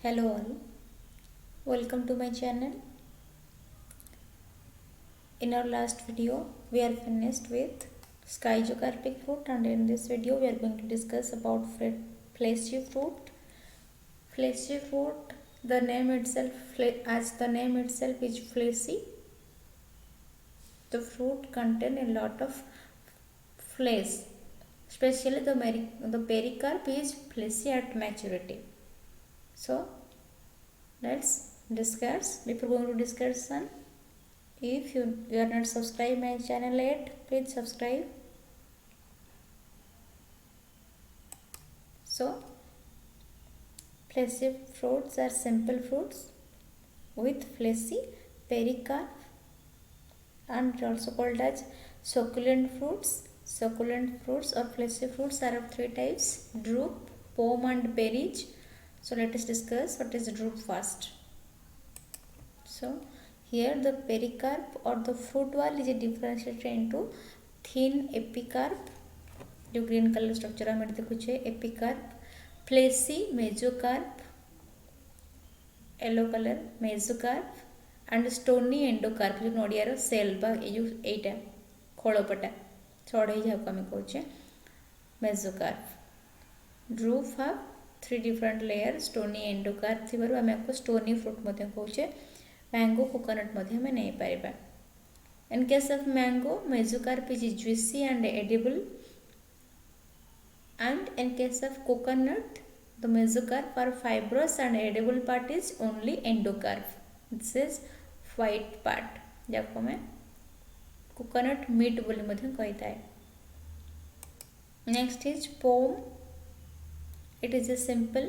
Hello all, welcome to my channel. In our last video, we are finished with schizocarpic fruit, and in this video, we are going to discuss about fleshy fruit. Fleshy fruit, the name itself, as the name itself is fleshy, the fruit contain a lot of flesh. Especially the pericarp is fleshy at maturity. So, let's discuss. Before going to discussion, if you are not subscribed my channel yet, please subscribe. So, fleshy fruits are simple fruits with fleshy pericarp and also called as succulent fruits. Succulent fruits or fleshy fruits are of three types: drupe, pome and berries. So, let us discuss what is drupe first. So, here the pericarp or the fruit wall is differentiated into thin epicarp, जो green colour structure आम देखुचे epicarp, fleshy mesocarp, yellow colour mesocarp and stony endocarp जो नड़ियार cell बा एटा खोलपटा चढ़ई जहाँ आम कहे mesocarp. Drupe have three different layer stony endocarp थी आम आपको स्टोनी फ्रूट कहे. मैंगो कोकोनट हमें नहीं पारिबा. In case of mango, mesocarp is juicy and edible, and in case of coconut, the mesocarp are fibrous and edible part is only endocarp. This is white part जाको मैं coconut meat बोली मध्य कहता है. Next is pome. It is a simple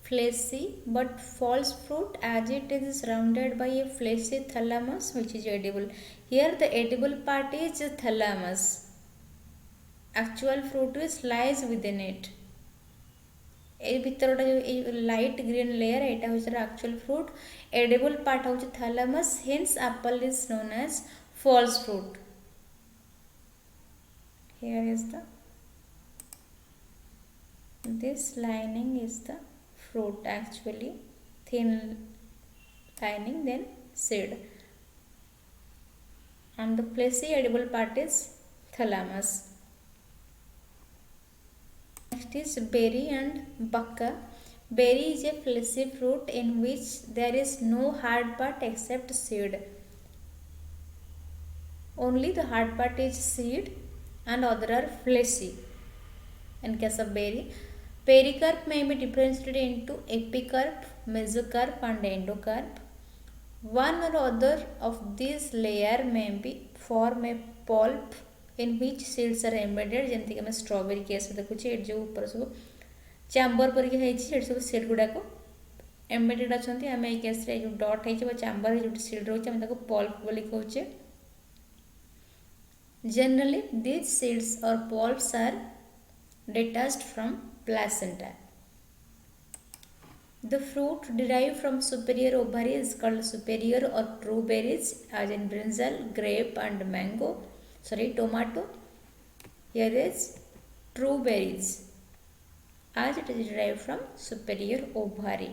fleshy but false fruit as it is surrounded by a fleshy thalamus which is edible. Here the edible part is thalamus. Actual fruit is lies within it. ए भितरटा जो light green layer एटा होछ actual fruit. Edible part होछ thalamus. Hence apple is known as false fruit. Here is the this lining is the fruit, actually thin lining, then seed, and the fleshy edible part is thalamus. Next is berry and bacca. Berry is a fleshy fruit in which there is no hard part except seed. Only the hard part is seed and other are fleshy. In case of berry, pericarp may be differentiated into epicarp, mesocarp and endocarp. One or other of these layer may be form a pulp in which seeds are embedded. जमती कि मैं strawberry case देखुचे eight जो ऊपर सब chamber परिके है छी सब seed गुडा को एम्बेडेड अछंती. आमे ए केस रे जो डॉट है जो चैम्बर है जो सीड रहउचे आमे ताको पल्प बोली कहउचे. Generally these seeds or pulps are detached from placenta. The fruit derived from superior ovary is called superior or true berries, as in brinjal, grape and mango. Tomato. Here is true berries, as it is derived from superior ovary.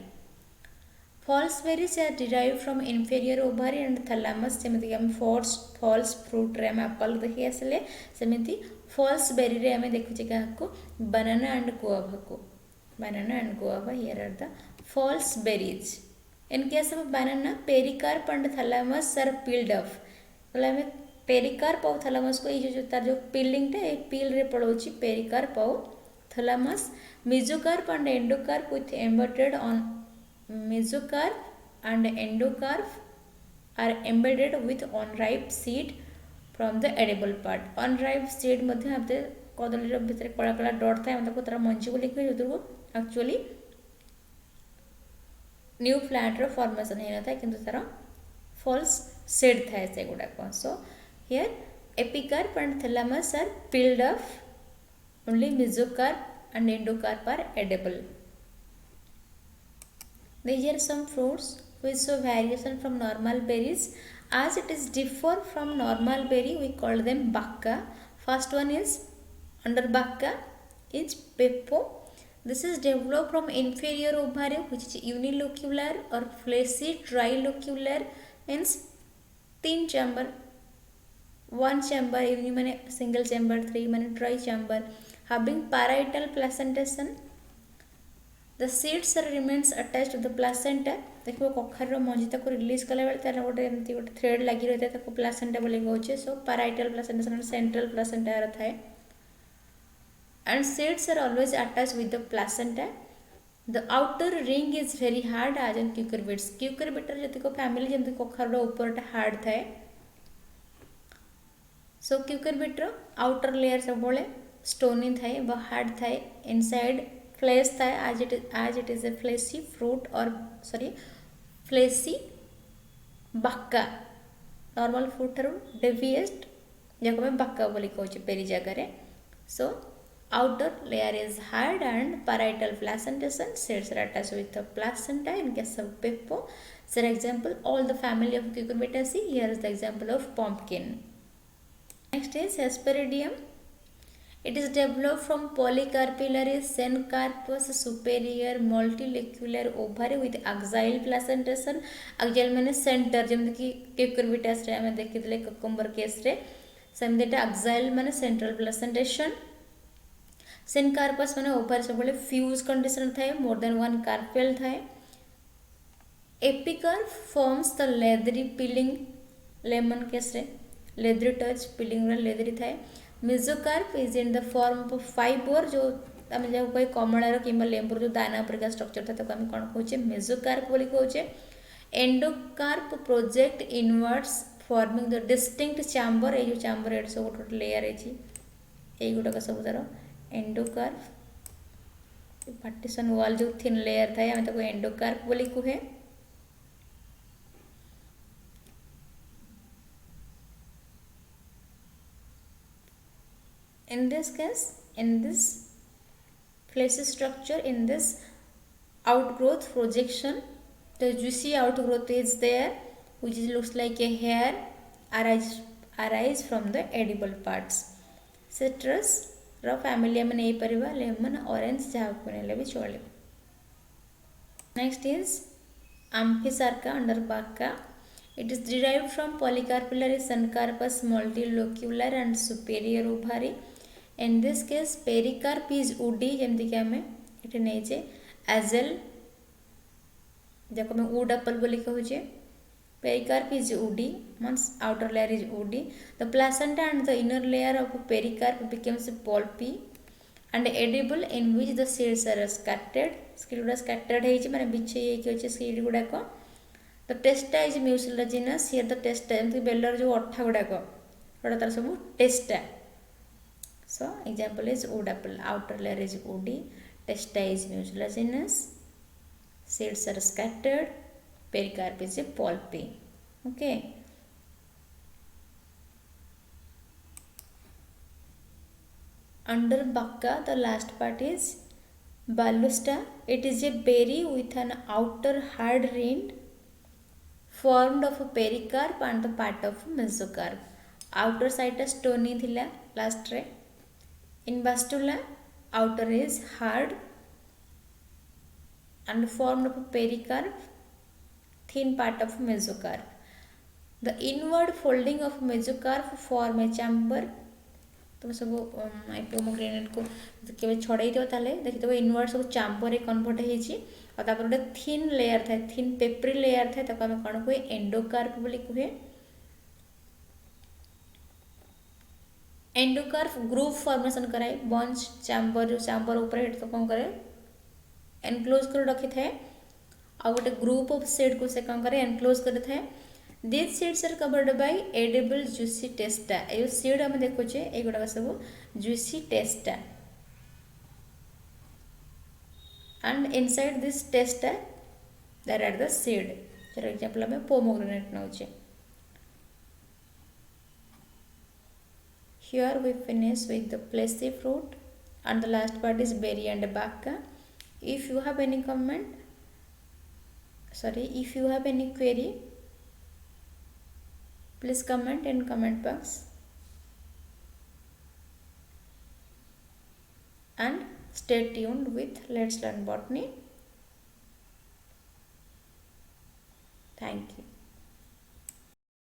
False berries are derived from inferior ovary and thalamus. सेमती हम false fruit रे हम Apple देखि आसले सेमती false berry रे हमें देखुचे काको banana and guava को. Banana and guava, here are the false berries. In case of banana, pericarp and thalamus are peeled off. बोले हमें pericarp और thalamus को ये जो तार जो peeling टे एक peel रे पड़ोची pericarp और thalamus. Mesocarp and endocarp with embedded on mesocarp and endocarp are embedded with unripe seed from the edible part. Unripe seed मध्य आपते कदली रो भितर कला कला डॉट था मतलब तार मंजी को लिखे जो तो एक्चुअली न्यू प्लांट रो फॉर्मेशन है ना था किंतु तार false seed था ऐसे गुड़ा को. So here epicarp and thalamus are peeled off. Only mesocarp and endocarp are edible. These are some fruits which show variation from normal berries. As it is differ from normal berry, we call them bacca. First one is under bacca is pepo. This is developed from inferior ovary which is unilocular or fleshy trilocular, means तीन chamber, one chamber uni माने single chamber, three माने tri chamber, having parietal placentation. The seeds remains attached to the placenta. देखो कखार मंजी तक release कला बेले तार गोटे एमती गोटे थ्रेड लगी रही है प्लासेंटा बोली कहूचे. सो parietal placentation सेंट्रल प्लासेंटा थाए. And seeds are always attached with the placenta. The outer ring is very hard as in cucurbits. Cucurbit जति को family जमती कखार ऊपर हार्ड थाए. सो cucurbit outer layer सब बोले stony थाए व hard थाए. Inside flesh थाए as it is a fleshy fruit or fleshy bacca. Normal fruit ठारू deviate जाको में bacca बोली कहूचे पेरी जगह रे. So outer layer is hard and parietal placentation. Seeds are attached with the placenta in case of pepo. For example, all the family of Cucurbitaceae. Here is the example of pumpkin. Next is Hesperidium. It is developed from polycarpillary Sencarpus superior multilocular ovary with axial placentation. Axial माने center जमते कि Cucurbitaceae रे हमें देखी थले cucumber case रे. सेमते axial माने central placentation. Sencarpus माने ओभार सब बोले फ्यूज कंडीशन थाए, मोर देन वन कार्पेल थाए. Epicarp forms the leathery peeling lemon case रे लेदरी टच पिलिंग रे लेदरी थाए. Mesocarp is in the form of fibre जो आम जो कहे कमलार कि लेंबुर जो दाना प्रकार स्ट्रक्चर था आम कौन कहे मेसोकार्प बोली कहे. Endocarp project inwards forming the distinct chamber. ये जो चैम्बर ये सब गोटे गोटे लेयर है गुड़ाक सब तार एंडोकार्प. पार्टीशन वॉल जो थिन लेयर थाए आम एंडोकार्प बोली कहे. In this case, in this fleshy structure, in this outgrowth projection, the juicy outgrowth is there which looks like a hair arise from the edible parts. Citrus ର family ଆମେ ନେଇପାରିବା lemon, orange ଯାହାକୁ ନେଲେ ବି ଚଳିବ. Next is Amphisarca under Bacca. It is derived from polycarpillary Sencarpus multilocular and superior ovary. In this case pericarp is woody जमती कि आमे इटे नेजे azale जाको में wood apple बोली कहूचे. Pericarp is woody, means outer layer is woody. The placenta and the inner layer of pericarp becomes pulpy and edible in which the seeds are scattered. Seed scattered है माने बिछे कि अच्छे seed गुड़ा को. The testa is mucilaginous. Here the testa जमती baler जो अट्ठा गुड़ा को थोड़ा तार सब testa. So example is wood apple. Outer layer is woody, testa is mucilaginous, seeds are scattered, pericarp is pulpy. Okay. Under Bacca, the last part is Balusta. It is a berry with an outer hard rind formed of a pericarp and the part of mesocarp. Outer side stony thila last रे. In Bastula, outer is hard and formed of a pericarp, thin part of mesocarp. The inward folding of mesocarp form a chamber. तुम सब pomegranate को केवे छड़ाई दियो ताले देखि तो inward सब चैम्बर रे कन्वर्ट हेछि और तापर गोटे थिन लेयर थाए, थिन पेपरी लेयर थाए ताको हम कोन कोइ एंडोकार्प बोली कहे. एंडोकार्प ग्रूव फॉर्मेशन कराए. बंच चैम्बर जो चैम्बर ऊपर तो कौन करे एनक्लोज कर रखी थाए आ गोटे ग्रुप ऑफ सीड को से कौन करे एनक्लोज कर थाए. This seeds are covered by edible juicy testa. A seed हम देखुचे ए गुडा सब juicy testa and inside this testa there are the seed. For example हम पोमोग्रेनेट नउचे. Here we finish with the fleshy fruit and the last part is berry and Bacca. If you have any comment, if you have any query, please comment in comment box and Stay tuned with Let's Learn Botany. Thank you.